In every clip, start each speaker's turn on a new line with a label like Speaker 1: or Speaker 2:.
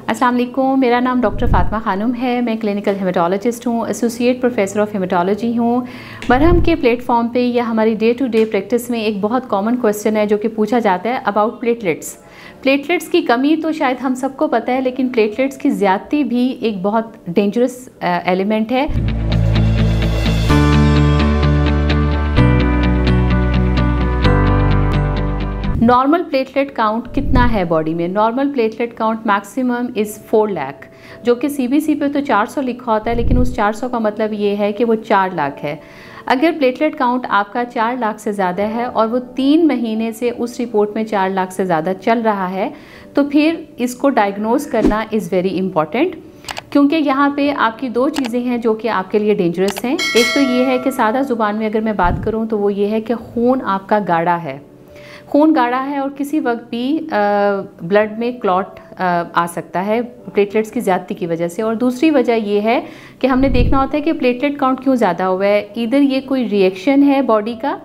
Speaker 1: अस्सलाम वालेकुम, मेरा नाम डॉक्टर फ़ातिमा खानम है। मैं क्लिनिकल हेमेटोलॉजिस्ट हूँ, एसोसिएट प्रोफेसर ऑफ हेमेटोलॉजी हूँ। मरहम के प्लेटफॉर्म पे या हमारी डे टू डे प्रैक्टिस में एक बहुत कॉमन क्वेश्चन है जो कि पूछा जाता है अबाउट प्लेटलेट्स। प्लेटलेट्स की कमी तो शायद हम सबको पता है, लेकिन प्लेटलेट्स की ज़्यादती भी एक बहुत डेंजरस एलिमेंट है। नॉर्मल प्लेटलेट काउंट कितना है बॉडी में? Normal platelet count maximum is 4 lakh, जो कि सीबीसी पे तो 400 लिखा होता है, लेकिन उस 400 का मतलब ये है कि वो 4 लाख है। अगर प्लेटलेट काउंट आपका 4 लाख से ज़्यादा है और वो 3 महीने से उस रिपोर्ट में 4 लाख से ज़्यादा चल रहा है, तो फिर इसको डायग्नोज करना इज़ वेरी इंपॉर्टेंट, क्योंकि यहाँ पे आपकी 2 चीज़ें हैं जो कि आपके लिए डेंजरस हैं। एक तो ये है कि सादा ज़ुबान में अगर मैं बात करूँ तो वो ये है कि खून आपका गाढ़ा है, खून गाढ़ा है और किसी वक्त भी ब्लड में क्लॉट आ सकता है प्लेटलेट्स की ज़्यादती की वजह से। और दूसरी वजह ये है कि हमने देखना होता है कि प्लेटलेट काउंट क्यों ज़्यादा हुआ है। इधर ये कोई रिएक्शन है बॉडी का,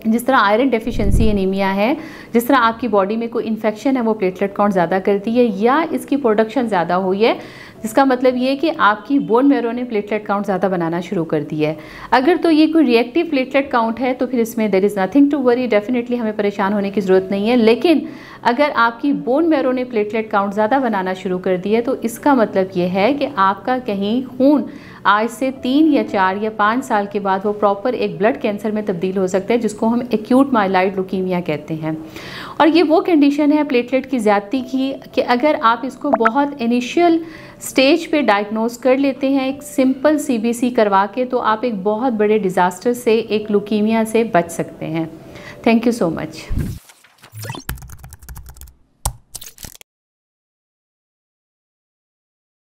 Speaker 1: जिस तरह आयरन डेफिशिएंसी एनीमिया है, जिस तरह आपकी बॉडी में कोई इन्फेक्शन है वो प्लेटलेट काउंट ज़्यादा करती है, या इसकी प्रोडक्शन ज़्यादा हुई है, जिसका मतलब ये है कि आपकी बोन मैरो ने प्लेटलेट काउंट ज़्यादा बनाना शुरू कर दिया है। अगर तो ये कोई रिएक्टिव प्लेटलेट काउंट है तो फिर इसमें there is nothing to worry, definitely हमें परेशान होने की ज़रूरत नहीं है। लेकिन अगर आपकी बोन मैरो ने प्लेटलेट काउंट ज़्यादा बनाना शुरू कर दिया है तो इसका मतलब ये है कि आपका कहीं खून आज से 3 या 4 या 5 साल के बाद वो प्रॉपर एक ब्लड कैंसर में तब्दील हो सकता है, जिसको हम एक्यूट माइलाइड ल्यूकीमिया कहते हैं। और ये वो कंडीशन है प्लेटलेट की ज़्यादती की कि अगर आप इसको बहुत इनिशियल स्टेज पे डायग्नोज कर लेते हैं एक सिंपल सीबीसी करवा के, तो आप एक बहुत बड़े डिज़ास्टर से, एक ल्यूकीमिया से बच सकते हैं। Thank you so much.